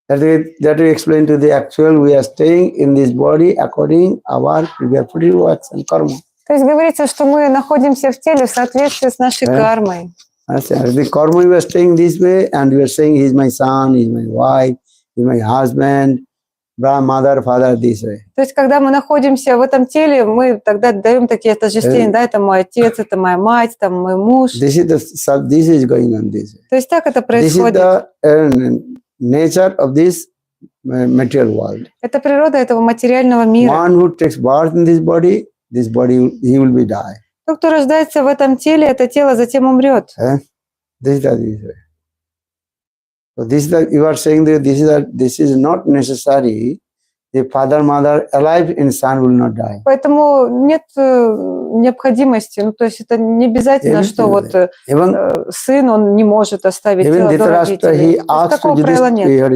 That we explain to the actual. We are staying in this body according our previous works and karma. То есть говорится, что мы находимся в теле в соответствии с нашей кармой. The karma we are staying this way, and we are saying he's my son, he's my wife, he's my husband, mother, father, this way. То есть, когда мы находимся в этом теле, мы тогда даем такие отождествления, да, это мой отец, это моя мать, там мой муж. This is going on this way. То есть так это происходит. This is the nature of this material world. Это природа этого материального мира. One who takes birth in this body, he will be die. Тот, кто рождается в этом теле, это тело затем умрет. This is the So this is the, you are saying that this is not necessary. The father, mother alive in son will not die. Поэтому нет необходимости, ну то есть это не обязательно, что вот сын, он не может оставить тело до родителей. Такого правила нет.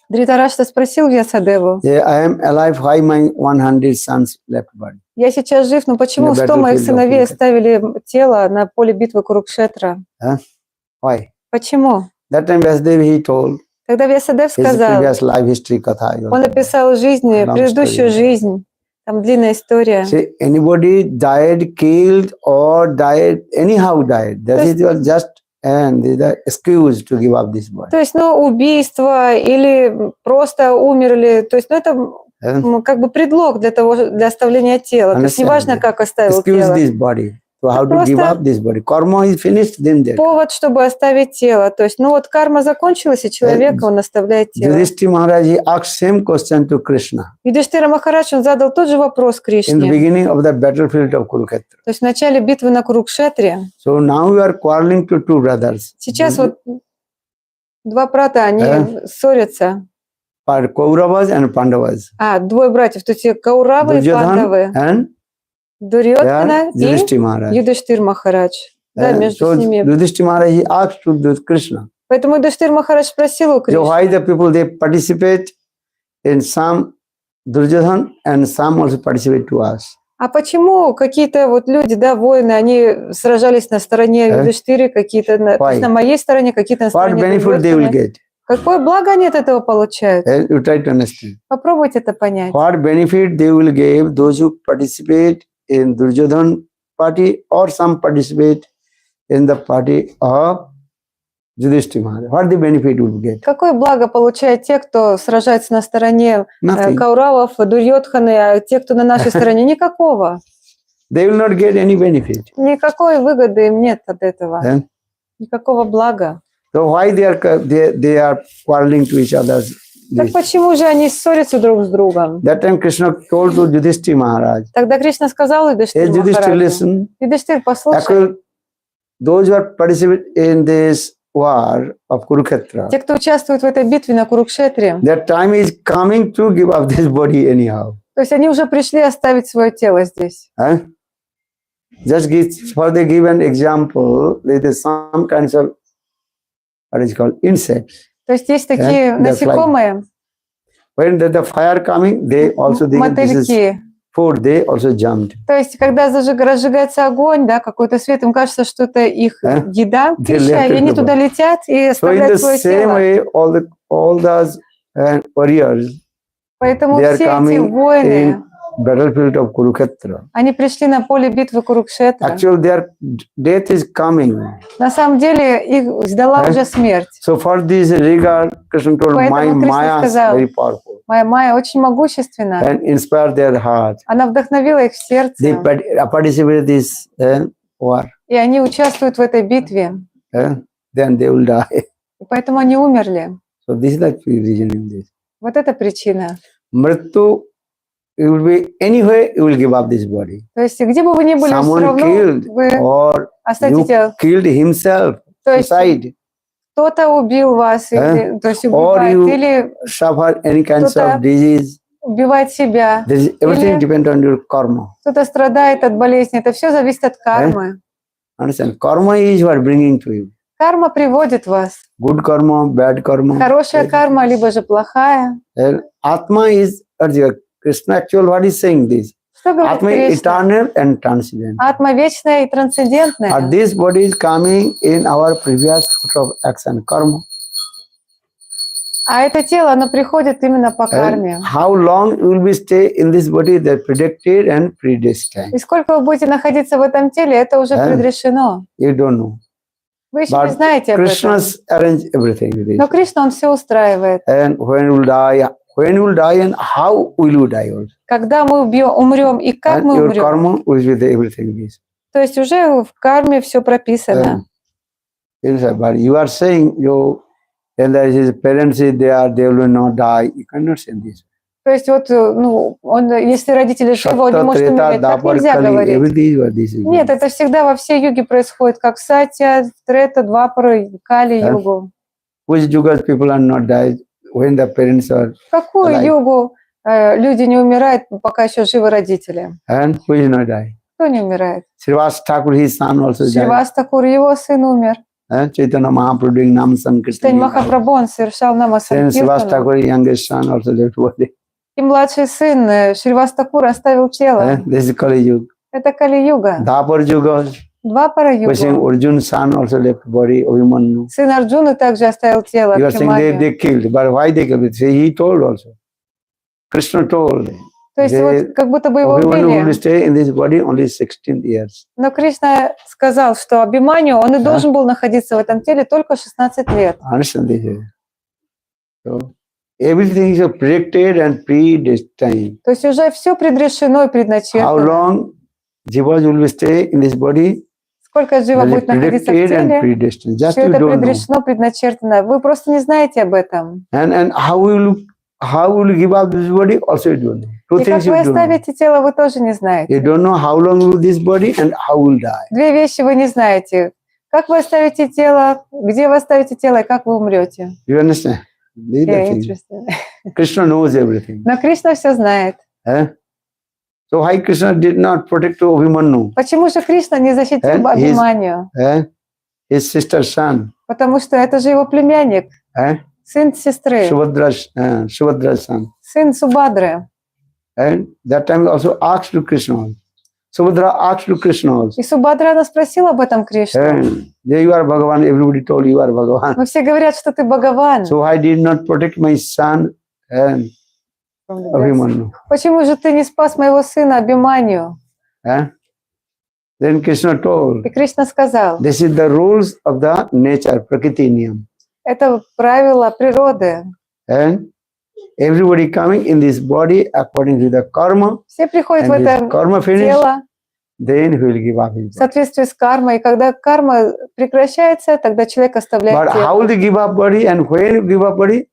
Дритарашта спросил Вьясадеву: I am alive, why my 100 sons left body? Я сейчас жив, но почему 100 моих сыновей оставили тело на поле битвы Курукшетра? Why? Почему? That time Vyasadeva he told. Тогда Вьясадев сказал, он описал жизнь, предыдущую жизнь, там длинная история. See, anybody died, killed, or died, anyhow died. That is just the excuse to give up this body. То есть, ну, убийство или просто умерли, то есть, ну, это как бы предлог для того, для оставления тела. То есть, неважно, как оставил тело. This body. So how to give up this body? Karma is finished, then there. Повод, чтобы оставить тело. То есть, ну вот карма закончилась, и человек, он оставляет тело. Yudhishthira Maharaj asked same question to Krishna. Юдхиштира Махарадж, он задал тот же вопрос Кришне. In the beginning of the battlefield of Kurukshetra. То есть, в начале битвы на Курукшетре. So now you are quarreling to two brothers. Сейчас вот два брата, они ссорятся. Kauravas and Pandavas. Двое братьев, то есть Кауравы и Пандавы. Дурьодхана и Юдхиштир Махарадж. Да, между ними. Юдхиштир Махарадж he asked to Krishna. Поэтому Юдхиштир Махарадж спросил у Кришны. So why the people they participate in some Duryodhan and some also participate to us? А почему какие-то вот люди, да, воины, они сражались на стороне Юдхиштири, какие-то на моей стороне, какие-то на стороне Дурьодханы? Какое благо они от этого получают? You try to understand. Попробуйте это понять. What benefit they will give those who participate in Duryodhan party or some participate in the party of Yudhishthira Maharaj? What the benefit will get? Какое благо получают те, кто сражается на стороне Кауравов, Дурьодханы, а те, кто на нашей стороне? Никакого. They will not get any benefit. Никакой выгоды им нет от этого. Никакого блага. So why they are quarreling to each other? Так почему же они ссорятся друг с другом? That time Krishna told to Yudhishthira Maharaj. Тогда Кришна сказал Юдхиштиру Махараджу: Юдхиштир, послушай. Those who are participate in this war of Kurukshetra. Те, кто участвует в этой битве на Курукшетре. Their time is coming to give up this body anyhow. То есть они уже пришли оставить свое тело здесь. Just for the given example, there is some kinds of what is called insects. То есть есть такие насекомые. When the fire coming, they also мотыльки. Food, they also jumped. То есть когда разжигается огонь, да, какой-то свет, им кажется, что это их еда, пища, и они туда летят и оставляют свое тело. Way, all those warriors, поэтому все эти воины, battlefield of Kurukshetra. Они пришли на поле битвы Курукшетра. Actually, their death is coming. На самом деле их ждала уже смерть. So for this regard, Krishna told, my Maya is very powerful. Моя Майя очень могущественна. And inspired their heart. Она вдохновила их сердце. They participate in this war. И они участвуют в этой битве. Then they will die. И поэтому они умерли. So this is the reason in this. Вот это причина. Mrityu. You will be anyway. You will give up this body. То есть где бы вы ни были, все равно вы оставите. Killed himself. Suicide. Кто-то убил вас, или, то есть убивает, или suffer any kinds of disease. Убивает себя. Everything depends on your karma. Кто-то страдает от болезни. Это все зависит от кармы. Understand? Karma is what bringing to you. Карма приводит вас. Good karma, bad karma. Хорошая карма, либо же плохая. Atma is Krishna actual what is saying this. Atma is eternal and transcendent. Атма вечная и трансцендентная. And this body is coming in our previous fruit of action karma. А это тело, оно приходит именно по And карме. how long you will be stay in this body, that predicted and predestined. И сколько вы будете находиться в этом теле, это уже предрешено. You don't know. Вы еще не But знаете об этом. Krishna's arrange everything. Но Кришна, он все устраивает. And when you will die and how will you die also. Когда мы умрем и как And мы your умрем. karma will be there, everything is. То есть уже в карме все прописано. But you are saying and that his parents they will not die. You cannot say this. То есть вот, ну, он, если родители живы, он не может умереть. Так нельзя говорить. Нет, это всегда во всей юге происходит, как Сатья, Трета, Двапара, Кали, Югу. Which yugas people are not died when the parents are В какую югу люди не умирают, пока еще живы родители? And who is not die? Кто не умирает? Srivas Thakur, his son also died. Сривас Такур, его сын умер. Chaitanya Mahaprabhu doing Nam Sankirtan. Читань Махапрабху, он совершал Нама Then Srivas Санкиртану. Thakur, youngest son, also left body. И младший сын Шривас Такур оставил тело. This is Kali Yuga. Это Кали-юга. Dapar Yuga. Двапара юга. Arjun's son also left body, Abhimanyu. Сын Арджуны также оставил тело. You are saying they killed, but why they killed? He told also. Krishna told. То есть вот как будто бы его Abhimanyu will убили. stay in this body only 16 years. Но Кришна сказал, что Абхиманью, он и должен был находиться в этом теле только 16 лет. Understand this? So everything is predicted and predestined. То есть уже все предрешено и How предначертано. long Jivas will stay in this body? Сколько Джива That is будет находиться в predicted and теле, predestined. Just все you это don't know. предрешено, предначертано. Вы просто не знаете об этом. And how will you give up this body? Also you don't know. Two И как things you вы don't know. оставите тело, вы тоже не знаете. You don't know how long will this body and how will die. Две вещи вы не знаете. Как вы оставите тело, где вы оставите тело и как вы умрете. You understand? These are Yeah, things. interesting. Krishna knows everything. Но Кришна все знает. So why Krishna did not protect Abhimanyu? Почему же Кришна не защитил Абхиманью? His sister's son. Потому что это же его племянник, сын сестры, Subhadra's son. сын Субадры. And that time he also asked to Krishna. Subhadra asked to Krishna also. И Субадра, она спросила об этом Кришну. Yeah, you are Bhagavan. Everybody told you are Bhagavan. Мы все говорят, что ты Бхагаван. So I did not protect my son and Abhimanyu. Почему же ты не спас моего сына Абхиманью? Then Krishna told, И Кришна сказал, this is the rules of the nature, Prakriti Niyam. это правило природы. And everybody coming in this body according to the karma. Все приходят в And это his karma finished, тело then he will give up his в body. соответствии с кармой. И когда карма прекращается, тогда человек оставляет But how тело. will they give up body and when you give up body,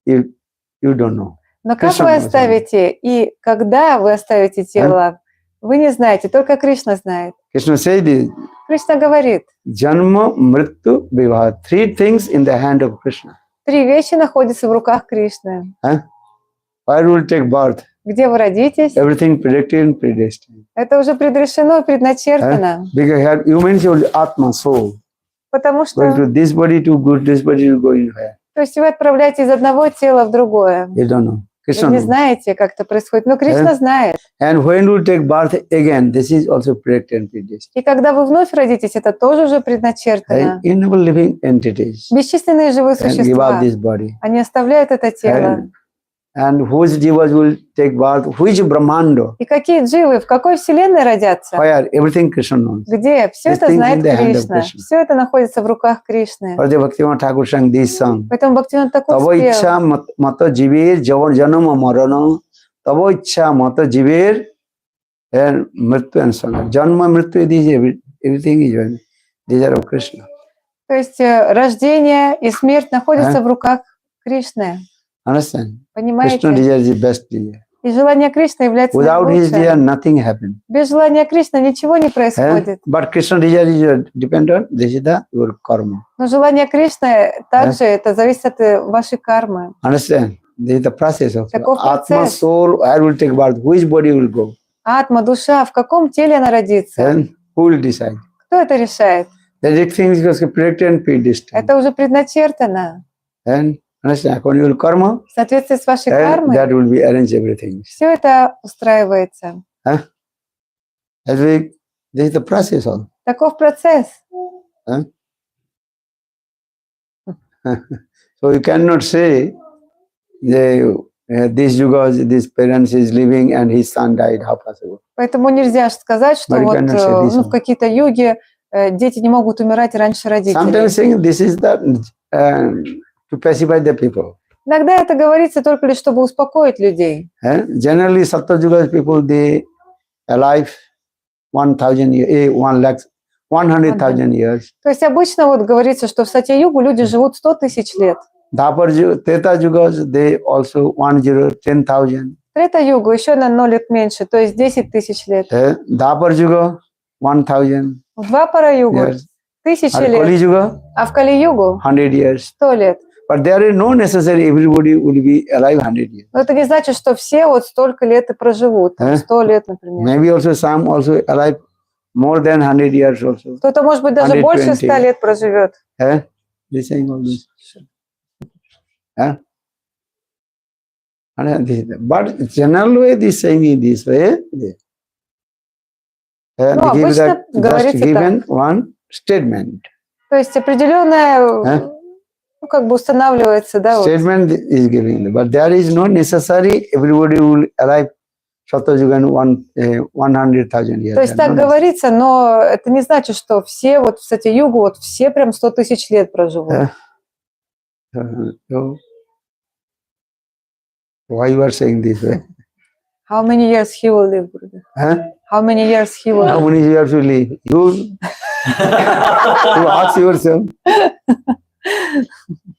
you don't know. Но как Кришна вы знает. оставите и когда вы оставите тело, вы не знаете, только Кришна знает. Krishna says this, Кришна говорит, Janma, Mrityu, Vivaha. 3 things in the hand of Krishna. 3 вещи находятся в руках Кришны. Where will take birth? Где вы родитесь, Everything predicted and predestined. это уже предрешено и предначертано. Because here humans will Atma, soul. Потому Going что, to this body to good, this body to go in where? то есть вы отправляете из одного тела в другое. You don't know. Krishna Вы не knows. знаете, как это происходит, но Кришна знает. And when you take birth again, this is also predicted and predestined. И когда вы вновь родитесь, это тоже уже предначертано. And innumerable living entities Бесчисленные живые and give up существа, this body. они оставляют это тело. And whose jivas will take birth, which Brahmando, И какие дживы, в какой вселенной родятся? where everything Krishna knows. Где? Все These это things знает in the hand of Кришна. Krishna. Все это находится в руках Кришны. Or the Bhaktivinoda Thakur sang this song. Поэтому Бхактивинода Тхакур Tavo спел. ichha mata jivir janama marana. Tavo ichha mata jivir and mrityu and sanga. Janma, mrityu, everything is these are of Krishna. То есть рождение и смерть находятся в руках Кришны. Understand? Krishna Понимаете? desire is the best desire. И желание Кришны является Without his desire, наилучшим. nothing happens. Без желания Кришны ничего не происходит. But Krishna desire is dependent. This is your karma. Но желание Кришны также это зависит от вашей кармы. Understand? This is the process of Таков Atma, процесс. soul, where will take birth, which body will go, Атма, душа, в каком теле она родится? and who will decide? Кто это решает? The things is predicted and predestined. Это уже предначертано. And understand, according to your karma, В соответствии с вашей and кармой that will be arranged everything. все это устраивается. As we, this is the process of. Таков процесс. So you cannot say this yuga, this parents is living and his son died. How possible? Поэтому нельзя сказать, что But you вот cannot say this ну, one. в какие-то юги дети не могут умирать раньше родителей. Sometimes saying this is the to pacify the people. Иногда это говорится только лишь, чтобы успокоить людей. Generally, Satyuga people they alive 1,000 years, 100,000 years. То есть обычно вот говорится, что в Сатья-югу люди живут 100 тысяч лет. Dapar Treta Yugas they also 10,000. Трета-югу еще на 0 лет меньше, то есть 10 тысяч лет. Dapar Yuga 1,000 В Двапара-югу years. 1000 Kali лет, Yuga а в Кали-югу 100 years. 100 лет. But there is no necessary everybody will be alive 100 years. Но это не значит, что все вот столько лет и проживут, там, 100 лет, например. Maybe also some also alive more than 100 years also. Кто-то, может быть, даже больше 100 lет проживет. They saying all this. But generally they saying in this way. They give that just given one statement. То есть определенное, ну, как бы устанавливается, да, вот. Statement is given, but there is no necessary everybody will alive Satyugan 100,000 years. То есть так говорится, но это не значит, что все вот в Сатья-югу вот все прям 100 тысяч лет проживут. So, why you are saying this way? How many years he will live, brother? How many years he will How live? many years will live? You ask yourself.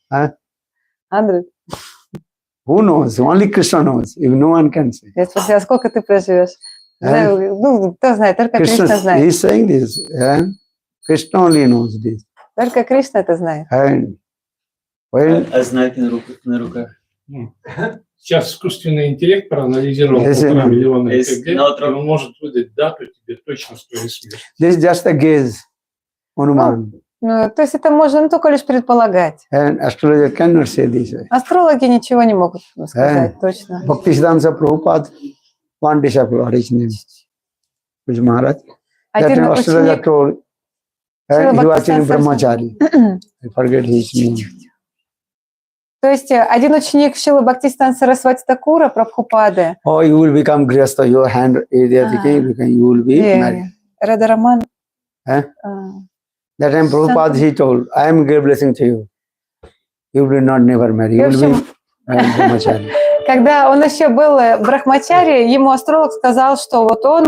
100. Who knows? Only Krishna knows. If no one can say. Я спросила, сколько ты проживешь? Знаю, ну, кто знает, только Кришна знает. He is saying this. Krishna only knows this. Только Кришна это знает. Well, знаки на руках. Сейчас искусственный интеллект проанализировал 1,5 миллиона ЭКГ, он может выдать дату тебе точно с твоей смерти. this is just a gaze, Anuman. Ну, то есть это можно только лишь предполагать. And astrologer cannot say this way. Астрологи ничего не могут сказать точно. Bhaktisiddhanta Prabhupada, one disciple, what is his name? Which Maharaja? That Один time astrologer ученик, told, he was actually brahmachari. I forget his name. то есть один ученик Шрила Бхактисиддханта Сарасвати Такура, Прабхупады, Oh, you will become grihastha, your hand area, you will be married. Радараман. That time Prabhupada, he told, I am giving blessing to you. You will not never marry. You will be brahmachari. Когда он еще был брахмачари, ему астролог сказал, что вот он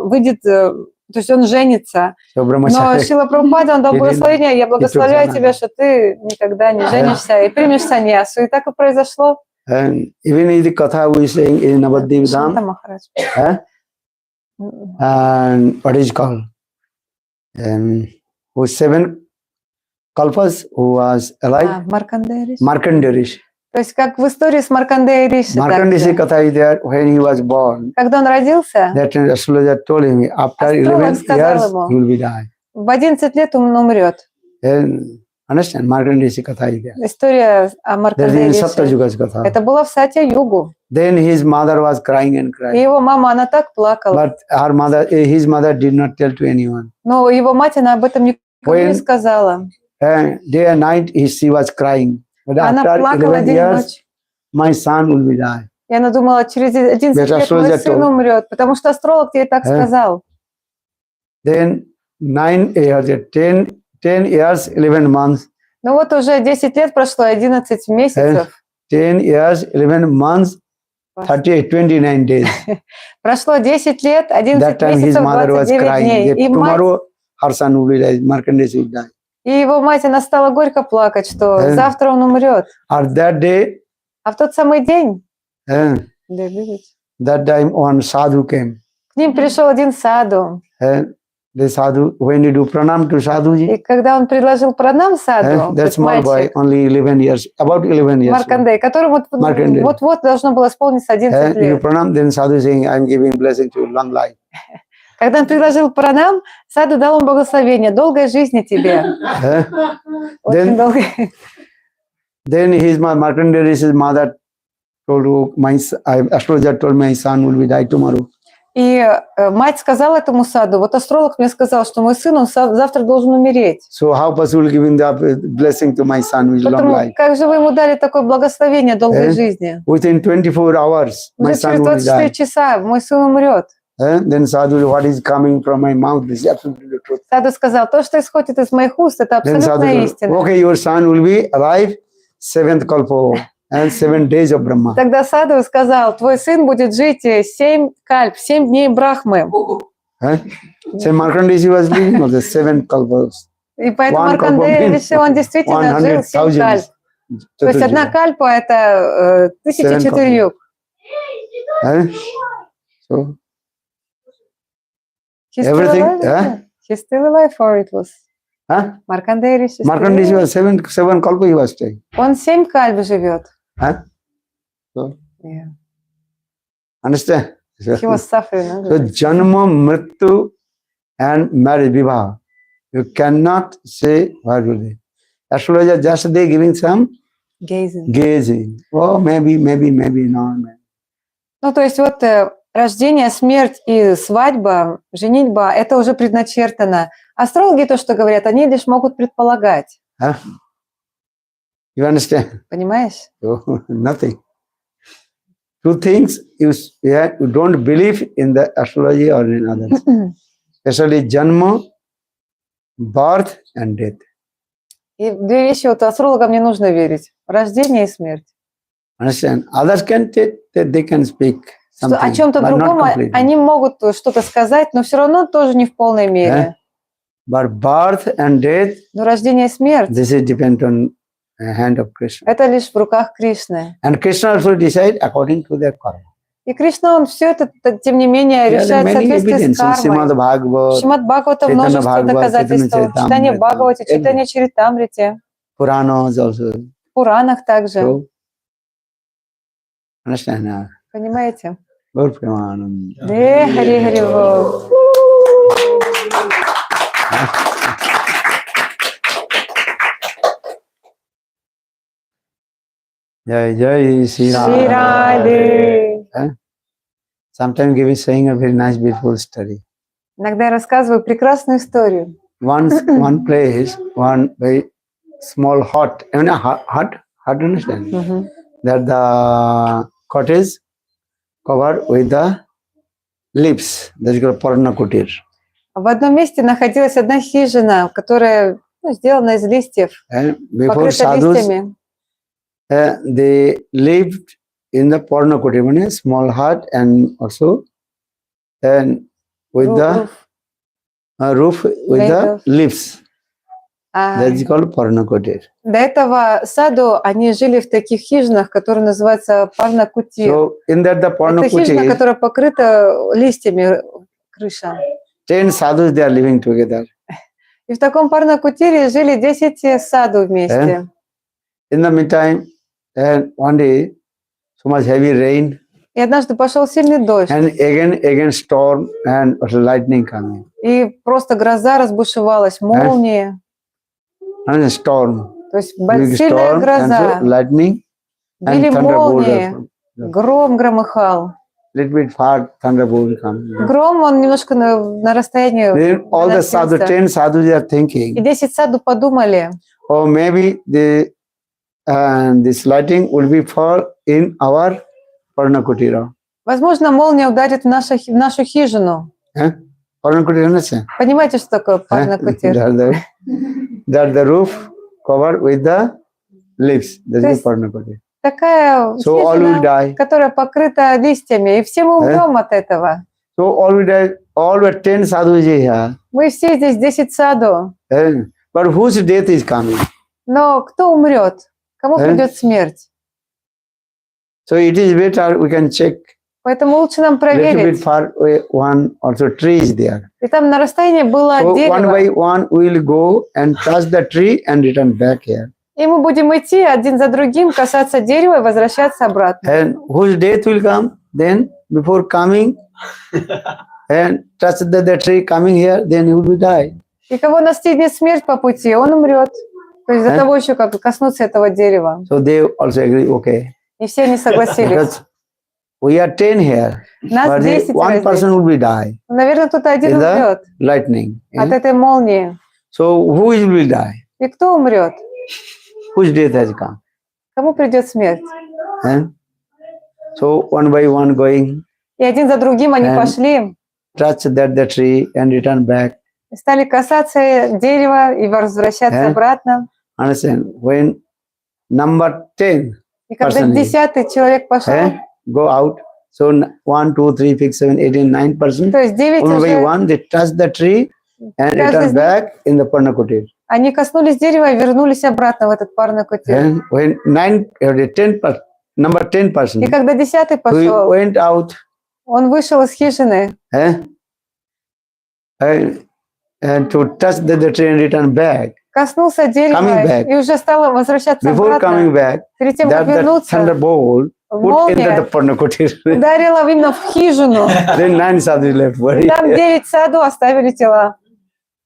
выйдет, то есть он женится. Но Шрила Прабхупада, он дал благословение, я благословляю тебя, что ты никогда не женишься и примешь саньясу. И так и произошло. And even in the katha we saying in Navadvip Dham, and what is called? Who 7 kalpas who was alive? Markandeya Rishi. То есть как в истории с Маркандеей Риши. Markandeya katha is there when he was born. Когда он родился, That astrologer told him after 11 years he will be die. В 11 лет он умрет. Understand? Markandeya katha is there. История о Маркандее Риши. Это было в Сатья-югу. Then his mother was crying and И crying. его мама, она так плакала. But his mother did not tell to anyone. Но его мать, она об этом никому не сказала. Day and night she was crying. But Она after плакала 11 день и years, ночь. my son will be die. И она думала, через 11 лет мой сын умрет, потому что астролог ей так сказал. Then 10 years, 11 months. Ну вот уже 10 лет прошло, 11 месяцев. 10 years, 11 months, 29 days. Прошло 10 лет, 11 That time his месяцев, mother was 29 crying. дней. И мать, Tomorrow her son will be die. Markandeya will die. и его мать, она стала горько плакать, что завтра он умрет. At that day, А в тот самый день, that time one sadhu came. к ним пришел один саду. The sadhu, when you do pranam to sadhuji, И когда он предложил пранам саду, that small boy, only 11 years, about 11 years. Маркандей, которому вот-вот должно было исполниться 11 You лет. pranam, then sadhu saying, I am giving blessing to you, long life. Когда он предложил пранам, саду дал ему благословение, долгой жизни тебе. Очень долгой. Then his Markandeya Rishi's mother told, astrologer told my son will be die tomorrow. И мать сказала этому саду, вот астролог мне сказал, что мой сын, он завтра должен умереть. So how possible giving the blessing to my son with long Поэтому life? как же вы ему дали такое благословение долгой жизни? Within 24 hours, my Уже son через will die. 24 часа мой сын умрет. Then Sadhu, what is coming from my mouth? This is absolutely the truth. Саду сказал, то, что исходит из моих уст, это Then абсолютная Sadhu, истина. okay, your son will be alive 7th kalpo and 7 days of Brahma. Тогда Саду сказал, твой сын будет жить 7 кальп, 7 дней Брахмы. So Markandeya was living on the 7 kalpas. И поэтому One Маркандея kalpa решил, он действительно жил 7 кальп. 100,000. То есть одна кальпа – это 1004 юг. So He's still everything, alive? He's still alive, or it was? Маркандея решил. Markandeya was 7 kalpa he was staying. Он 7 кальп живет. So, Yeah. understand? He was suffering. So janma, mrityu and marriage, vivaha. You cannot say what will be. Astrologer just they giving some gazing. Oh, maybe not. Ну, то есть вот рождение, смерть и свадьба, женитьба – это уже предначертано. Астрологи то, что говорят, они лишь могут предполагать. You understand? Понимаешь? So, nothing. Two things you don't believe in the astrology or in others. Especially janma, birth and death. И две вещи вот астрологам не нужно верить. Рождение и смерть. Understand? Others they can speak something, О чем-то but not другом completely. они могут что-то сказать, но все равно тоже не в полной мере. But birth and death, Но рождение и смерть this is depend on hand of Krishna. это лишь в руках Кришны. And Krishna also decide according to their karma. И Кришна, он все это, тем не менее, решает в соответствии с кармой. Шримад Бхагавата множество доказательств. Читание Бхагавати, читание Чаритамрити. В Пуранах также. So, understand now? Понимаете? Gaur Premanand. Хари Хари Бол. Jai Jai Sri Шри Ради. Sometimes giving saying a very nice, beautiful story. Иногда я рассказываю прекрасную историю. One place, one very small hut, understand? Мгм. That the cottage covered with the leaves. That's called Parna Kutir. В одном месте находилась одна хижина, которая сделана из листьев, And before покрыта sadhus, листьями. they lived in the Parna Kutir, a small hut, and also and with the roof with Made the of- leaves. А That's called Parna Kutir. до этого саду они жили в таких хижинах, которые называются парна-кутир. So in that the Parna Это хижина, Kutir, которая покрыта листьями, крыша. 10 sadhus they are living together. И в таком парна-кутире жили 10 саду вместе. In the meantime, and one day, so much heavy rain, И однажды пошел сильный дождь, and again storm and also lightning coming. и просто гроза разбушевалась, молнии. And a storm, То есть big сильная storm, and гроза, so lightning and били thunderbolt. молнии, гром громыхал. Little bit far, thunderbolt coming. Гром, он немножко на расстоянии. Then all the sadhu, доносился. 10 sadhus, they are И thinking, 10 саду подумали, oh, maybe this lightning will be fall in our Parna Kutira. возможно, молния ударит в нашу хижину. Parna Kutira, understand? Понимаете, что такое парна-кутир? That the roof covered with the leaves. That's the есть Parna Kutira. Такая So all will хижина, die. которая покрыта листьями, и все мы умрем от этого. So all will die. All were 10 sadhus here. Мы все здесь 10 саду. But whose death is coming? Но кто умрет? Кому придет смерть? So it is better we can check. Поэтому лучше нам Little bit проверить. far away, one also tree is there. И там на расстоянии было So one дерево. by one we will go and touch the tree and return back here. И мы будем идти один за другим, касаться дерева и возвращаться обратно. And whose death will come? Then before coming and touch the tree coming here, then you will die. И кого настигнет смерть по пути, он умрет. То есть до того еще, как коснуться этого дерева. So they also agree, okay. И все они согласились. Because we are 10 here, Нас but 10 one здесь. person will be die Наверное, кто-то один in the умрет lightning. от этой молнии. So who will die? И кто умрет? Whose death has come? Кому придет смерть? Eh? So one by one going, И один за другим они And- пошли, touch the tree and return back. стали касаться дерева и возвращаться обратно. Understand? When number 10 И когда Person is. 10-й человек пошел, go out, so 1, 2, 3, 6, 7, 8, and 9 person, то есть 9 one by уже, one they touch the tree and Каждый из return них- back in the Parnakutir. они коснулись дерева и вернулись обратно в этот парный кутир. And when 10 number 10 person И когда 10-й who пошел, went out, он вышел из хижины and to touch the tree and return back. коснулся дерева Coming back. и уже стал возвращаться Before обратно. coming back, Перед тем, как that the вернуться, thunderbolt put into the молния Parnakutir. ударила именно в хижину. Then 9 sadhus left. И там 9 саду оставили тела.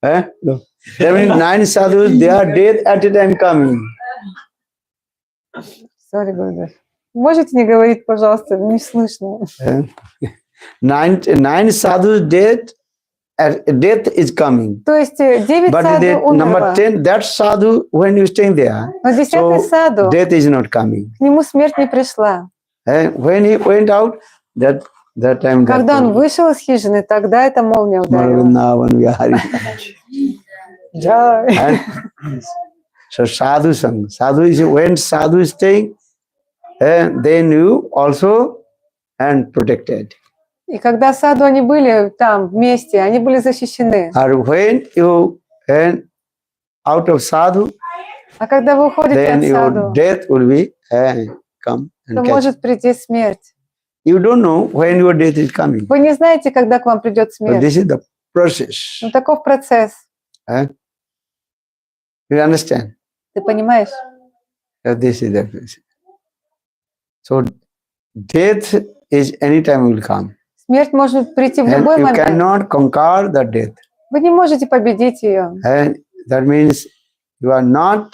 No. That means 9 sadhus, they are dead at a time coming. Sorry, Gurudev. Можете не говорить, пожалуйста, не слышно. 9 sadhus dead, death is coming. То есть 9 But саду number умерло. 10, that sadhu, when you staying there, Но 10-й so саду, death is not coming. к нему смерть не пришла. When he went out, that time Когда он вышел из хижины, тогда эта молния ударила. And so sadhu sang. Sadhu is when sadhu is staying, then you also and protected. И когда саду они были там вместе, они были защищены. Or when you out of sadhu, А когда вы уходите then от your саду, death will be come and то catch. может прийти смерть. You don't know when your death is coming. Вы не знаете, когда к вам придет But смерть. this is the process. Но таков процесс. You understand? Ты понимаешь? That this is the process. So death is anytime will come. Смерть может прийти в And любой you момент. cannot conquer the death. Вы не можете победить ее. And that means you are not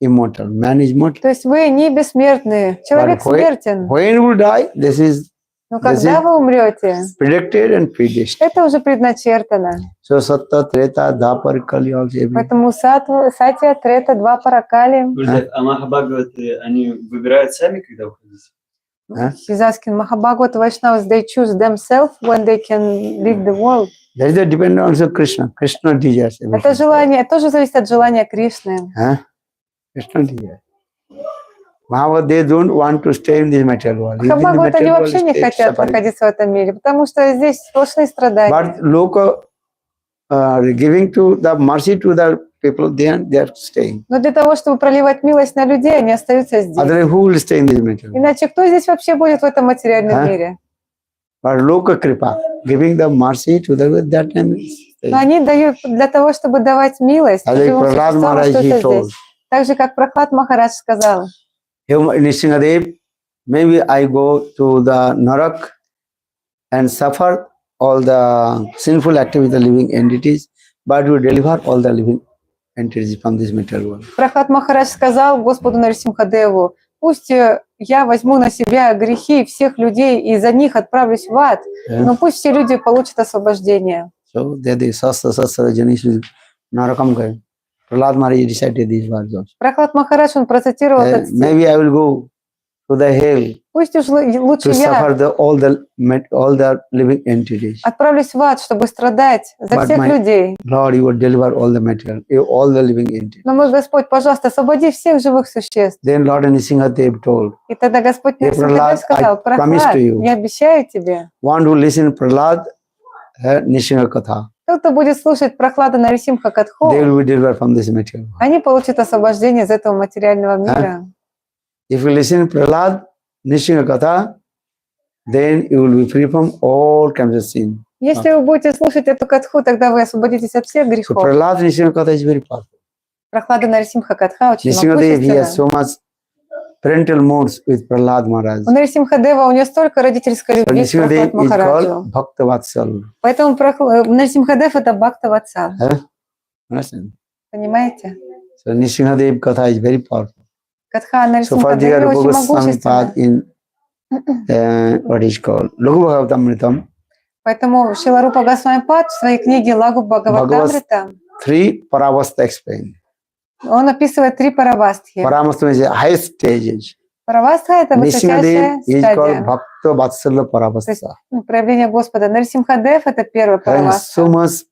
immortal. Man is mortal. То есть вы не бессмертные. Человек But смертен. when you will die, this is Но когда is- вы умрете, predicted and predestined. это уже предначертано. So Satta, Treta, Dapar, Kali, also everything. Поэтому Сатья, Трета, два Паракали. Гурдев, а Махабхагаваты, они выбирают сами, когда уходить? He's asking Mahabhagavad Vaishnavas, they choose themselves when they can leave the world. That is the dependence of Krishna. Krishna desires Это everything. желание тоже зависит от желания Кришны. Krishna desires. Mahabharata, they don't want to stay in this material world. If in the Махабхагават, они material вообще world, не stay хотят suffering. находиться в этом мире, потому что здесь сплошные страдания. But Loka giving to the mercy to the people, they are staying. Но для того, чтобы проливать милость на людей, они остаются здесь. Otherwise, who will stay in this material world? Иначе кто здесь вообще будет в этом материальном мире? But Loka Kripa, giving the mercy to the that time is staying. Но они дают для того, чтобы давать милость. As живым Prahlad существам Maharaj, he остаются told, здесь. Так же, как Прахлад Махарадж сказал. Nishingadev, maybe I go to the Narak and suffer all the sinful activities of the living entities, but you deliver all the living entities from this material world. Прахлад Махарадж сказал Господу Нарисимхадеву, пусть я возьму на себя грехи всех людей и за них отправлюсь в ад, но пусть все люди получат освобождение. So they sastra janish narakam gaye. Prahlad Maharaj recited these words also. Прахлад Махарадж, он процитировал этот стих. Maybe I will go to the hell Пусть уж лучше to suffer я all the living entities. отправлюсь в ад, чтобы страдать за But всех my- людей. Lord, you will deliver all the material, all the living entities. Но мой Господь, пожалуйста, освободи всех живых существ. Then Lord Nishingadev told, И тогда Господь Hey, Нарисимхадев Prahlad, сказал, I promise Прахлад, to you. я обещаю тебе, one who listen Prahlad Nishinga Katha, тот, кто будет слушать Прахлада Нарисимха Катху, they will be delivered from this material world. они получат освобождение из этого материального мира. If you listen Prahlad Nishinga Katha, then you will be free from all kinds of sin. Если вы будете слушать эту катху, тогда вы освободитесь от всех So грехов. Prahlad Nishinga Katha is very powerful. Прахлада Нарисимха Катха очень Nishingadev, he has могущественна. so much parental modes with Prahlad Maharaj. У Нарисимхадева у него столько родительской So любви к Nishingadev Прахлад is Махараджу. called Bhakta Vatsal. Поэтому Нарисимхадев это Бхакта Ватсал. Understand? Понимаете? So Nishingadev Katha is very powerful. Катха So for Нарисимхадева the очень Goswami могущественна. Pad in what is called Laghu Bhagavatamritam. Поэтому Шрила Рупа Госвами-пад в своей книге Лагу Бхагаватамрита Three Paravastha explained. он описывает 3 паравастхи. Paravastha is the highest stage. Паравастха — это высочайшая Nrsimhadev is called стадия. Bhakta Vatsalya То есть, Paravastha. проявление Господа. Нарисимхадев — это первый And паравастха. so much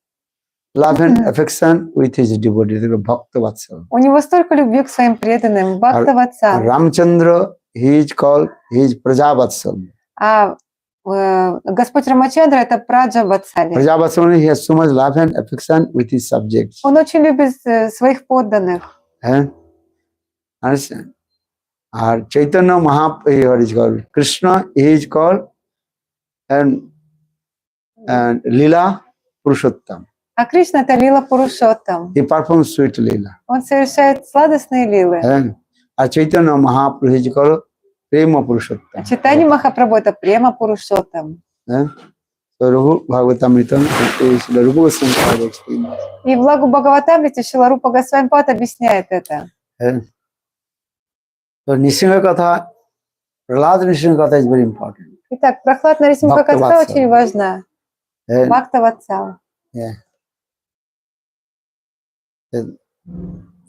love and affection with his devotees, Bhakta Vatsalya. У него столько любви к своим преданным, Бхакта Ватсал. Ramchandra, he is called, he is Prajavatsalya. А Господь Рамачандра — это Праджа Ватсали. Prajavatsalya, he has so much love and affection with his subjects. Он очень любит своих подданных. Understand? Chaitanya what is called? Krishna, he is called and Lila Purushottam. А Кришна — это Лила Пурушоттам. He performs sweet Lila. Он совершает сладостные лилы. Chaitanya Mahaprabhu, he is called Prema Purushottam. Читание Махапрабху — это Према Пурушоттам. So Raghu Bhagavatamritam is the Raghu Goswami experience. И в Лагу Бхагаватамрите Шрила Рупа Госвами-пад объясняет это. So Nrsimha Katha, Prahlad Nrsimha Katha is very important. Итак, Прохлад Нарисимха Бхакта Катха Ватсала. очень важна. Бхакта Ватсал.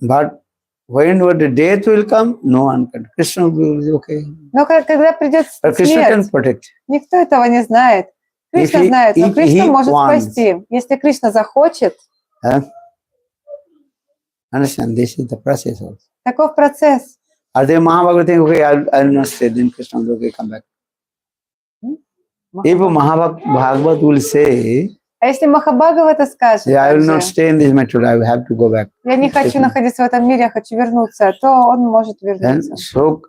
But when the death will come, no one can. Krishna will be okay. Но когда придет But Krishna can смерть, protect. никто этого не знает. Кришна If he- знает, но if Кришна he может wants. спасти. Если Кришна захочет, Understand? This is the process also. таков процесс. Are they Mahabharata think, okay, I'll not stay, then Krishna will okay, come back. If Bhagavad will say, А если Махабхагавата скажет, yeah, I will также, not stay in this material, I will have to go back. я не хочу находиться в этом мире, я хочу вернуться, то он может вернуться. And so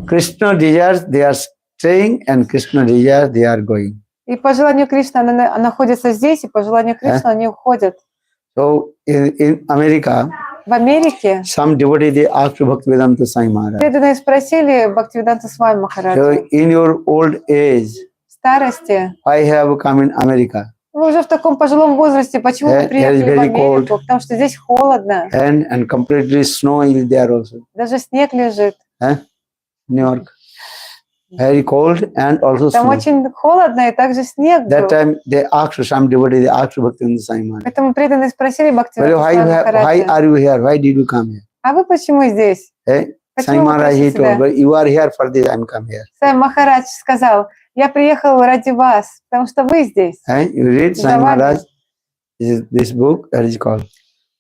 Krishna desires, they are staying, and Krishna desires, they are going. И по желанию Кришны она находится здесь, и по желанию Кришны они уходят. So in America, В Америке some devotee they asked Bhaktivedanta Swami Maharaj. преданные спросили Бхактивиданта Свами Махараджа: So in your old age, в старости, I have come in America, вы уже в таком пожилом возрасте, почему вы Here is приехали в very Америку? cold. Потому что здесь холодно, and completely snow is there also. даже снег лежит. New York, very cold and also Там snow. очень холодно, и также снег That был. time they asked some devotee, they asked Bhaktivedanta Swami Maharaj, Поэтому преданные спросили well, Бхактивиданта why, Свами why Махараджа: are you here? Why did you come here? а вы почему здесь? Swami Почему вы Maharaj, пришли he told, сюда? well, you are here for this, I'm come here. Свами Махарадж сказал: я приехал ради вас, потому что вы здесь. You read Swami Давай. Maharaj, this book, that is called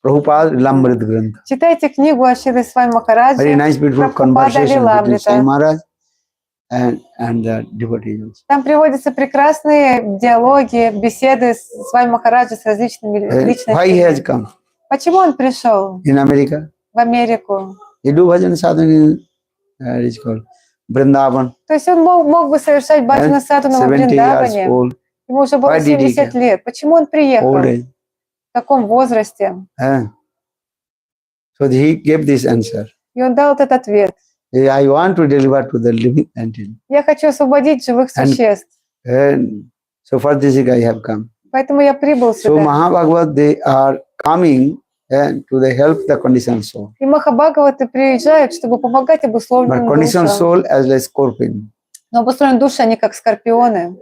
Prabhupada Lamrit Grantha. Читайте книгу о Шриле Свами Very Махараджи. nice, beautiful Прабхупада conversation between Лиламрита. Swami Maharaj and the devotees. Там приводятся прекрасные диалоги, беседы с Свами Махараджи с различными Why he has личностями. come Почему он пришел in America? в Америку? He do bhajan sadhana in, it is called Vrindavan. То есть он мог бы совершать баджана садхану во 70 years Вриндаване. old, Ему уже было Why did he 70 come? лет. Почему он приехал old в age. таком возрасте? So he gave this answer. И он дал этот ответ: I want to deliver to the living entity. я хочу освободить живых And- существ. And so for this I have come. Поэтому я прибыл So сюда. Mahabhagavad, they are coming to the help the conditioned soul. И Махабхагаваты приезжают, чтобы помогать But обусловленным conditioned душам. soul as like scorpion. Но обусловленные души, они как скорпионы.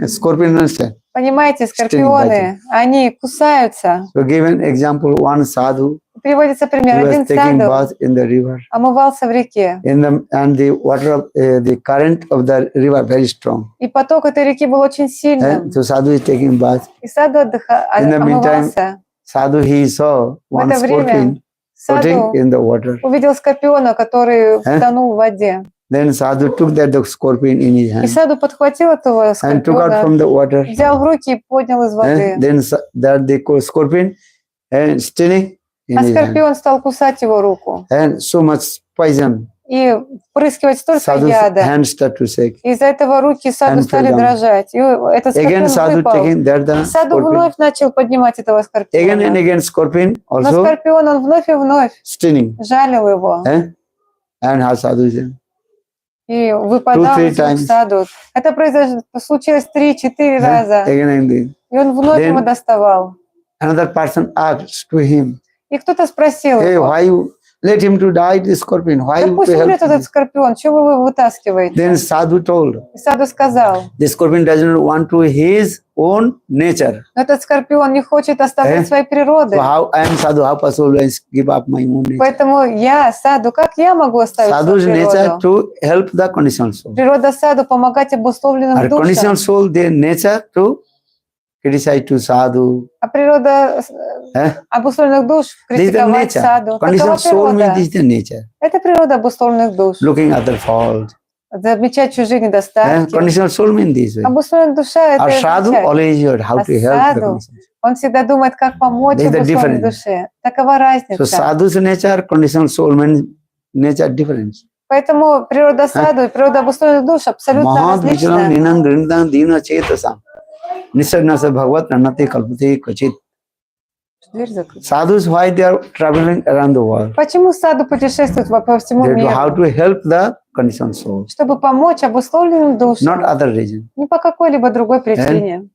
Scorpion understand? Понимаете, скорпионы, они кусаются. So give an example, one sadhu Приводится who пример. was Один taking саду bath in the river. омывался в реке, And the water of the current of the river very strong. и поток этой реки был очень сильным. So sadhu is taking bath. И саду In the meantime, омывался. Sadhu he saw В one это время scorpion floating саду in the water. увидел скорпиона, который втонул в воде. Then sadhu took the scorpion in his И hand саду подхватил этого and took out скорпиона, from the water. взял в руки и поднял из воды. Then that the scorpion and stinging in А his hand. скорпион стал кусать его руку And so much poison. и впрыскивать столько Sadhu's яда. hands start to shake. Из-за этого руки саду And стали fell down. дрожать. И этот Again скорпион sadhu выпал. taking the Саду scorpion. вновь начал поднимать этого Again and скорпиона. again scorpion Но also скорпион, он вновь и вновь stinging. жалил его. And how sadhu is И выпадал 2-3 из рук times. саду. Это случилось 3-4 раза. again and again. И он вновь Then- его доставал. Another person asked to him, И кто-то спросил hey, его: why you Let him to die, the scorpion. Why Да you пусть help умрет этот him? скорпион, чего вы его вытаскиваете? Then Sadhu told, И Саду сказал, the scorpion does not want to his own nature. но этот скорпион не хочет оставлять своей природы. So how I am Sadhu, how possible I give up my own nature? Поэтому я, Саду, как я могу оставить свою Sadhu's nature природу? to help the conditioned soul. Природа Саду помогать обусловленным Our душам. conditioned soul, their nature to criticize to Sadhu. А природа обусловленных душ This is the критиковать nature. Саду. Такова Conditioned soul means природа. this is the nature. Это природа обусловленных душ. Looking at their fault. Замечать чужие недостатки. Conditioned soul means this way. Обусловленная душа это Our Sadhu замечать. always heard how to help the Саду, conditioned soul. он всегда думает, как помочь There is the обусловленной difference. душе. Такова So разница. Sadhu's nature, conditioned soul means nature difference. Поэтому природа Саду и природа обусловленных душ абсолютно Mahat vicharam различна. ninam grindam dina chetasam. Nisarnasa bhagavat pranati kalpate kachit. Дверь закрыта. Sadhus, why they are traveling around the world? Почему Саду путешествует по всему They know how миру? to help the conditioned soul, Чтобы помочь обусловленным душам. not other reason. Не по какой-либо другой причине.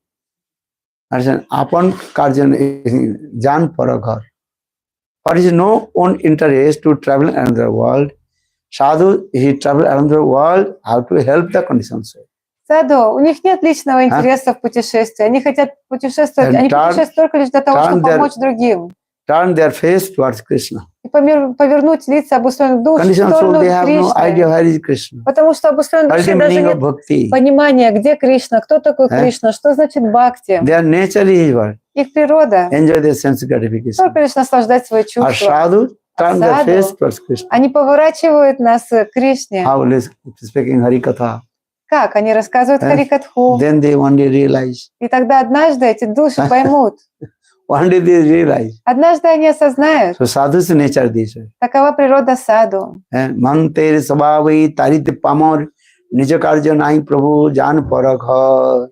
Arjan, upon karjan jan paraghar. For his no own interest to travel around the world, Sadhu, he travel around the world how to help the conditioned soul. Саду, у них нет личного интереса в путешествии. Они хотят путешествовать, они путешествуют только лишь для того, чтобы помочь другим. Turn their face towards Krishna. И повернуть лица обусловленных душ в Conditioned soul, сторону they have no idea Кришны. where is Krishna. Потому что обусловленной What is душе the даже meaning of нет bhakti? понимания, где Кришна, кто такой Кришна, что значит бхакти. Their nature is what? Их природа Enjoy their sense gratification. только лишь наслаждать свои Our чувства. sadhu turn their Sadhu, face towards Krishna. Они поворачивают нас к Кришне. How is speaking Harikatha? Как? Они рассказывают Харикатху. Then they one day realize. И тогда однажды эти души поймут. One day they realize. Однажды они осознают. So sadhu's nature this way. Такова природа Саду. Mantere sabhavai tarit pamor nija karja nahi prabhu jan parakha.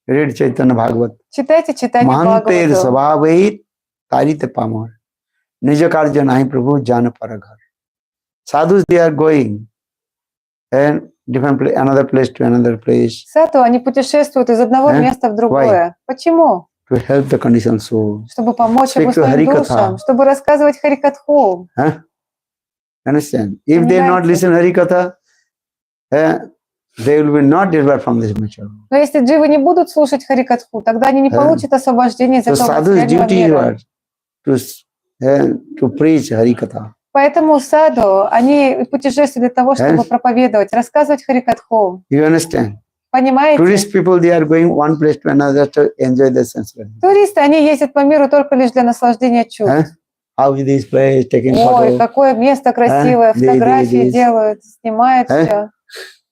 Read Chaitanya Bhagavat. Читайте читание Mantere Бхагавату. sabhavai tarit pamor nija karja nahi prabhu jan parakha. Sadhus, they are going and different place, another place to another place Саду, они путешествуют из одного места в другое. Почему? to help the conditioned soul. Чтобы помочь Speak to обусловленным Harikatha. душам, чтобы рассказывать Харикатху. Understand? If they not listen Harikatha, they will be not delivered from this material. Но если дживы не будут слушать Харикатху, тогда они не получат освобождения из So этого sadhu's материального duty is мира. what? To preach Harikatha. Поэтому Саду, они путешествуют для того, чтобы проповедовать, рассказывать Харикатху. You understand? Понимаете? Tourist people, they are going one place to another to enjoy the sense. Туристы, они ездят по миру только лишь для наслаждения чувств. How is this place? Taking Ой, photo. какое место красивое, фотографии This. делают, снимают все.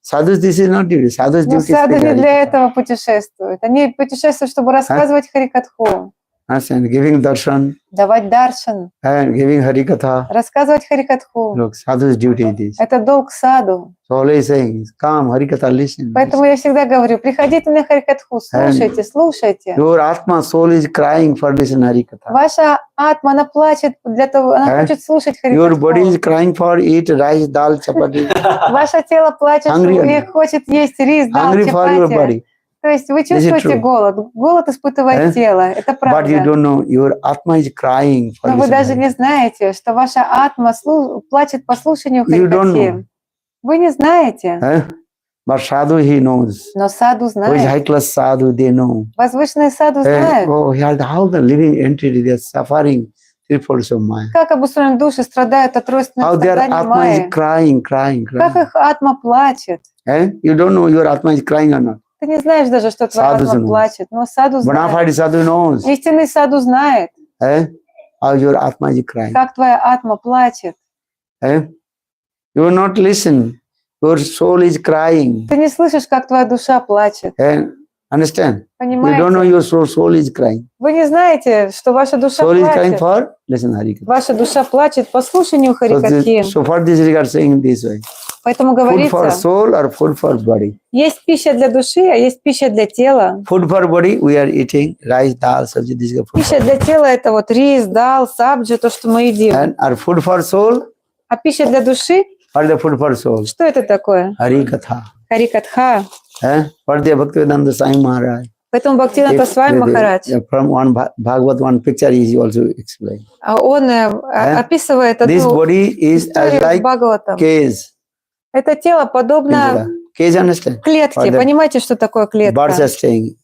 Sadhu's, this is not duty. Sadhu's Но duty is Саду speak не для Harikatha. этого путешествуют. Они путешествуют, чтобы рассказывать Харикатху, Understand? Giving darshan давать даршан, and giving Harikatha. рассказывать Харикатху. Look, sadhu's duty is this. Это долг Саду. So always saying, come, Harikatha, listen. Поэтому я всегда говорю, приходите на Харикатху, слушайте, слушайте. Your Atma soul is crying for listen Harikatha. Ваша атма, она плачет для того, она хочет слушать Your body is Харикатху. crying for eat rice, dal, chapati. Ваше тело плачет Hungry и хочет есть рис, дал, Hungry for your чапати. body. То есть вы it чувствуете true? голод. Голод испытывает тело. Это But you правда. don't know, your Atma is crying for Но вы listen даже не Harikatha. знаете, что ваша атма плачет по слушанию You don't Харикатхи. know. Вы не знаете. But sadhu, he knows. Но Саду Who is знает. high class sadhu, they know. Возвышенные Саду знают. Oh, how the living entity, they are suffering three folds of Maya. Как обусловленные души страдают от родственных How their страданий Atma Майи. is crying, crying, Как crying. их атма плачет. You don't know your Atma is crying or not. Ты не знаешь даже, что твоя Саду атма knows. плачет. Но Саду Bona знает. fide sadhu knows. Истинный Саду знает, How your Atma is crying. как твоя атма плачет. You will not listen. Your soul is crying. Ты не слышишь, как твоя душа плачет. Understand? You don't know Понимаете? your soul is crying. Вы не знаете, что ваша душа Soul is crying плачет. for listen Harikatha. Ваша душа плачет по слушанию Харикатхи. So for this regard saying this way. Поэтому Food for говорится, soul or food for body. есть пища для души, а есть пища для тела. Food for body, we are eating rice, dal, sabji, this is food. Пища для тела – это вот рис, дал, сабджи, то, что мы едим. And our food for soul, А пища для души what is the food for soul? – что это такое? Harikatha. Харикатха. What is the Bhaktivedanta Swami Maharaj? Поэтому Бхактивинода Свами Махарадж, From one Bhagavad, one picture is also explained. он описывает This одну body is as историю в like Бхагаватам. cage. Это тело подобно Cage, understand? клетке. Понимаете, что такое Birds are клетка? staying.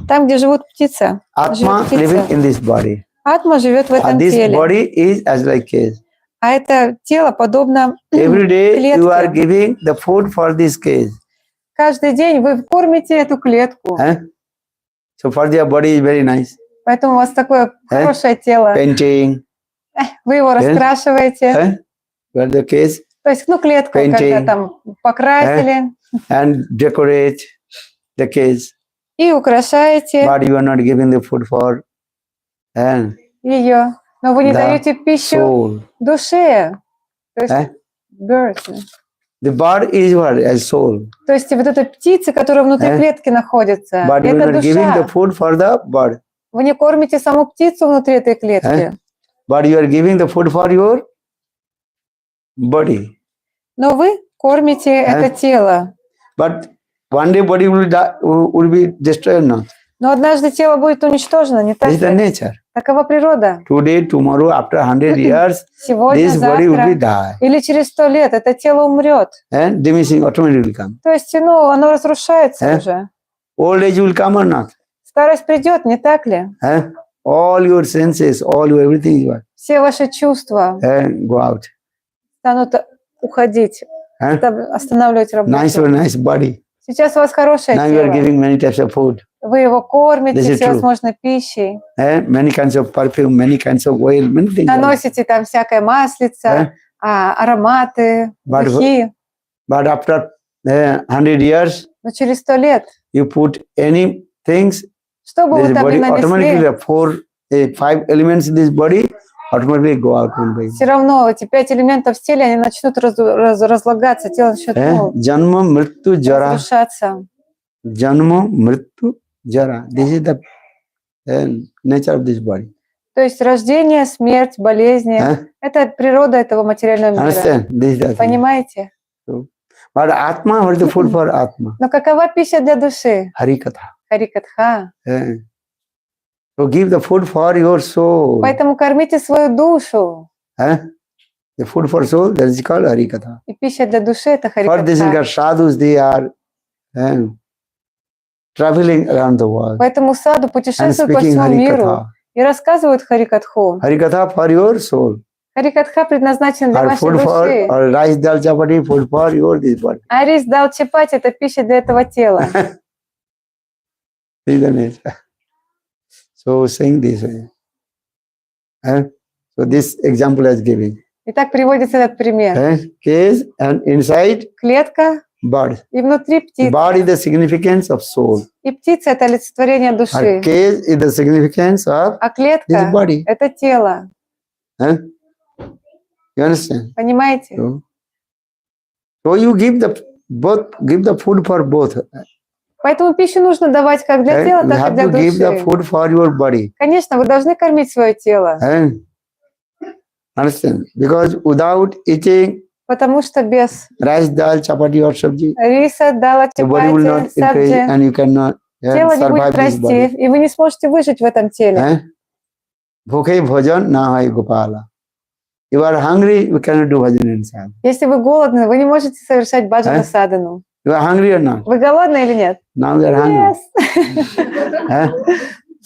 Там, где живут птицы. Atma living in this body. Атма живет в этом This теле. body is as like cage. А это тело подобно Every day you are клетке. giving the food for this cage. Каждый день вы кормите эту клетку. So for your body is very nice. Поэтому у вас такое хорошее тело. Painting. Вы его раскрашиваете. Where the cage. То есть, клетку как-то там покрасили. And decorate the cage. И украшаете. But you are not giving the food for ее. Но вы не даете пищу душе. То есть, bird. The bird is what? As soul. То есть вот эта птица, которая внутри клетки находится, But you are это not giving the душа. food for the bird. Вы не кормите саму птицу внутри этой клетки. But you are giving the food for your body. Но вы кормите это тело. But one day body will be destroyed or not. Но однажды тело будет уничтожено, не так This is the ли? nature. Такова природа. Today, tomorrow, after 100 years, Сегодня, this body will be завтра die. или через 100 лет это тело умрет. And diminishing automatically come. То есть, оно разрушается уже. Old age will come or not. Старость придет, не так ли? All your senses, all your everything, Все ваши чувства go out. станут уходить, останавливать работу. Nice body. Сейчас у вас хорошее Now you are тело. giving many types of food. Вы его кормите This is true. всевозможной пищей. Many kinds of perfume, many kinds of oil, many things. Наносите там всякое маслица, ароматы, духи. But after 100 years, Но через 100 лет, you put any things, что бы вы this там ни body automatically нанесли, 5 elements in this body automatically go out one by one. все равно эти 5 элементов в теле, они начнут разлагаться, тело начнет Janma, mrityu, jara. разрушаться. Janma, mrityu, jara. This is the nature of this body. То есть рождение, смерть, болезни – это природа этого материального мира. Understand? This is the thing. Понимаете? But Atma, what is the food for Atma? Но какова пища для души? Harikatha. Харикатха. So give the food for your soul. Поэтому кормите свою душу. The food for soul, that is called Harikatha. И пища для души – это For this харикатха. sadhus, they are traveling around the world Поэтому саду and путешествуют по speaking всему миру Harikatha. и рассказывают харикатху. Harikatha for your soul. Харикатха предназначена для Or вашей food for, души. or rice dal chapati, food for your this body. А рис дал чапати – это пища для этого тела. This is the nature. So saying this way. So this example is giving. Итак, приводится этот пример. Cage and inside Клетка bird. и внутри птица. Bird is the significance of soul. И птица – это олицетворение Or души. cage is the significance of А this клетка body. – это тело. You understand? Понимаете? So you give the food for both. Поэтому пищу нужно давать как для тела, You так и have для to give the души. food for your body. Конечно, вы должны кормить свое тело, Understand? Because without eating потому что без rice, dal, chapati or sabji, риса, дала, the body will not чапати, increase сабджи, and you cannot тело не будет survive this расти, body. и вы не сможете выжить в этом теле. Bhukhe bhajan na hai gopala. You are hungry, you cannot do bhajan inside. Если вы голодны, вы не можете совершать баджана садану. You are hungry or not? Вы голодны или нет? Now you are hungry. Yes.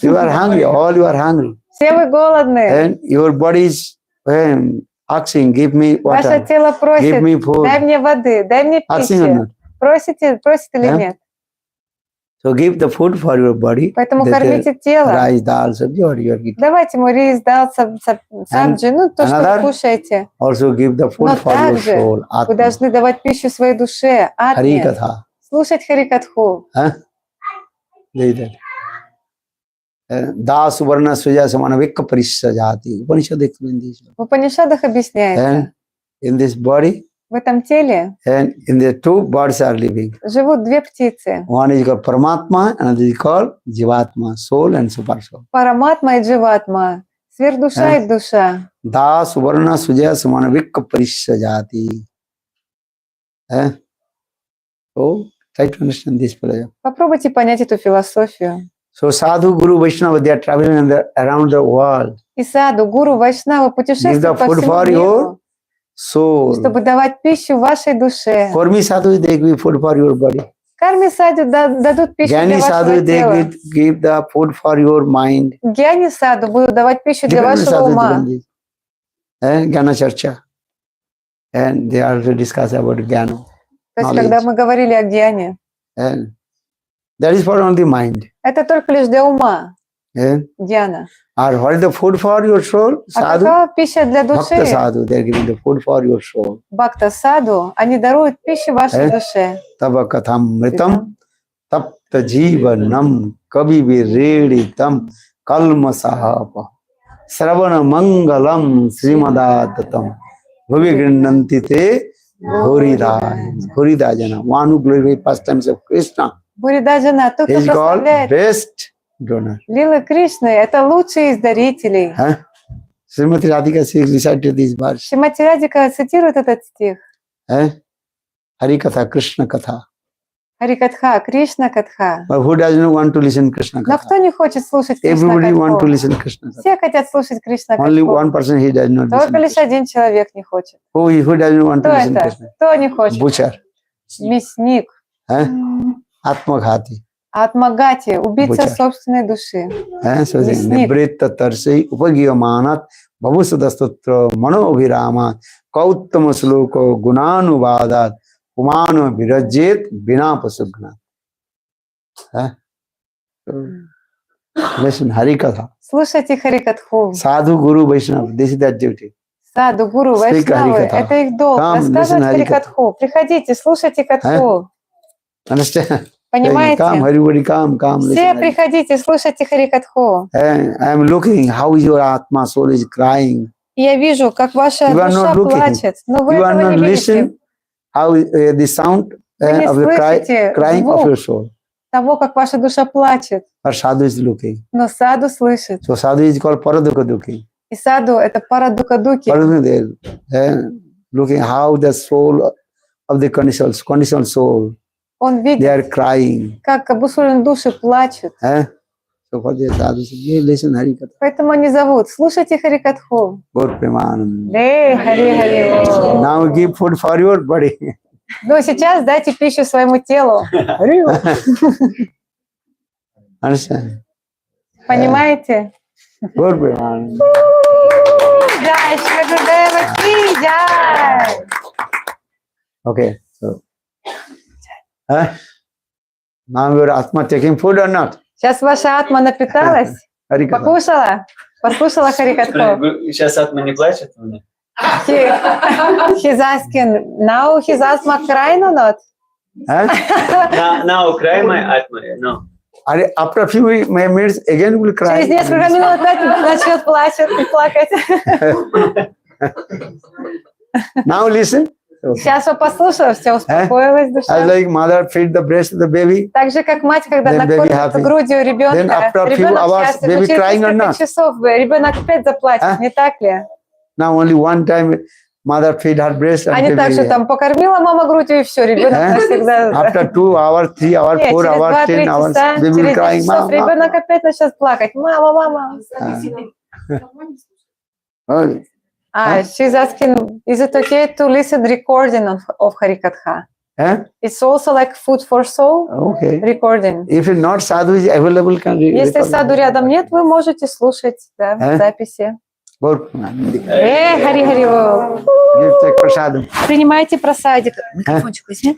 You are hungry, all you are hungry. Все вы голодны. And your body is asking, give me Ваше water, тело give просит, me food. дай мне воды, дай мне Asking or пищи. not? Просит или нет? So give the food for your body. Поэтому That, кормите тело. rice, dal, sabji, or you are eating. Давайте ему рис, дал, сабджи, то, что another- вы кушаете. Also give the food Но for your также soul. вы Atma. должны давать пищу своей душе, атме, Harikatha. слушать харикатху. Da suvarna suja samana vikka parishajati. Upanishad explains this. В Упанишадах объясняется, And in this body, в этом теле and in the two birds are living. живут две птицы. One is called Paramatma, another is called Jivatma, soul and super soul. Параматма и дживатма, сверхдуша и душа. Da suvarna suja samana vikka parishajati. So try to understand this. Попробуйте понять эту философию. So Sadhu, Guru, Vaishnava, they are traveling around the world. И саду, гуру, вайшнава Give the путешествуют по food всему for миру, your soul. чтобы давать пищу вашей душе. Kormi Sadhu, they give food for your body. Карми саду дадут пищу для Jnani вашего Sadhu, they тела. give the food for your mind. Гьяни саду будут давать пищу для Different вашего sadhu, ума. different. Jnana Charcha. And they also discuss about Jnana. То есть, когда мы говорили о гьяне, And that is for only mind. это только лишь для ума, And гьяна. what is the food for your soul? А Sadhu. какая пища для Bhakta души? Sadhu, they are giving the food for your soul. Бхакта саду, они даруют пищу вашей душе. Tava katham mritam tapta jivanam kavi vireditam kalmasahapa Sravana mangalam srimadatatam bhavi grindanti te bhurida jana. One who glorifies pastimes of Krishna Буридаджана, тот, кто is called прославляет best donor. Лилы Кришны, это лучший из дарителей. Srimati Radhika she recited this verse. Шримати Радика цитирует этот стих. Hari Katha, Krishna Katha. Харикатха, Кришна Катха. But who does not want to listen Krishna Но Katha? кто не хочет слушать Кришна Everybody want to Катху? listen Krishna Katha. Все хотят слушать Кришна Only Катху. one person he does not Только listen. лишь один человек не хочет. Who does not want to Кто listen это? Krishna? Кто не хочет? Butcher. Мясник. Atmaghati. Атмагати, убийца Бучар. собственной души. So Мясник. Nibritta Tarsai Upagiyamanat Bhavusadastutra Mano Abhiramat Kauttama Sloko Gunanuvadat Umano Virajit Bina Pasugna. Listen, Harikatha. Слушайте Харикатху. Sadhu Guru Vaishnava, this is their duty. Саду, гуру, Speak вайшнавы, Харикатха. это их долг. Come, Рассказывать listen Харикатху. Приходите, слушайте Катху. Understand? Понимаете? Come, everybody come, Все listen. приходите, слушайте Харикатху. I am looking how is your Atma, soul is crying. И я вижу, как ваша You are душа not looking. плачет. Но вы You are этого not не видите. listening how the sound Вы не of the слышите crying of звук your soul. того, как ваша душа плачет. But sadhu is looking. Но саду слышит. So sadhu is called paradukha. И саду — это парадука-дуки. Looking how the soul of the conditional soul, Он they видит, are crying. как обусловленные души плачут. So for the sadhu, say, listen Harikatha. Поэтому они зовут. Слушайте Харикатху. Gaur Premanand. Хари. Now give food for your body. Ну, сейчас дайте пищу своему телу. Understand? Понимаете? Gaur Premanand. Джай, Шри Гурудева Ки Джай. Okay, so now your Atma taking food or not? Сейчас ваша атма напиталась, Harikatha. покушала, послушала Харикатху. Сейчас Атма не плачет у меня? He's asking, now his asthma crying or not? На Украине Атма, no. After a few minutes again will cry. Через несколько минут опять начнет плакать. Now listen. Сейчас он послушал, все, успокоилась As душа. like mother feed the breast of the baby. Так же, как мать, когда Then baby накормит happy. грудью Then ребенка, after a few ребенок hours, счастлив, baby но через crying or несколько not? часов ребенок опять заплачет, не так ли? Now only one time mother feed her breast and А не так, baby. что там покормила мама грудью и все, ребенок навсегда. After 2 hours, 3 hours, Нет, 4 через hours, 10 2-3 hours, часа, baby will через 10 crying, часов mama. ребенок опять начнет плакать. Мама. She's asking, is it okay to listen recording of Harikatha? It's also like food for soul Okay. recording. If it's not sadhu is available, can Если саду рядом нет, вы можете слушать записи. Хари. Give take prasadam. Принимайте просадик. Микрофончик возьми.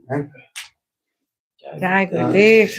Okay. Дай, Гурдев.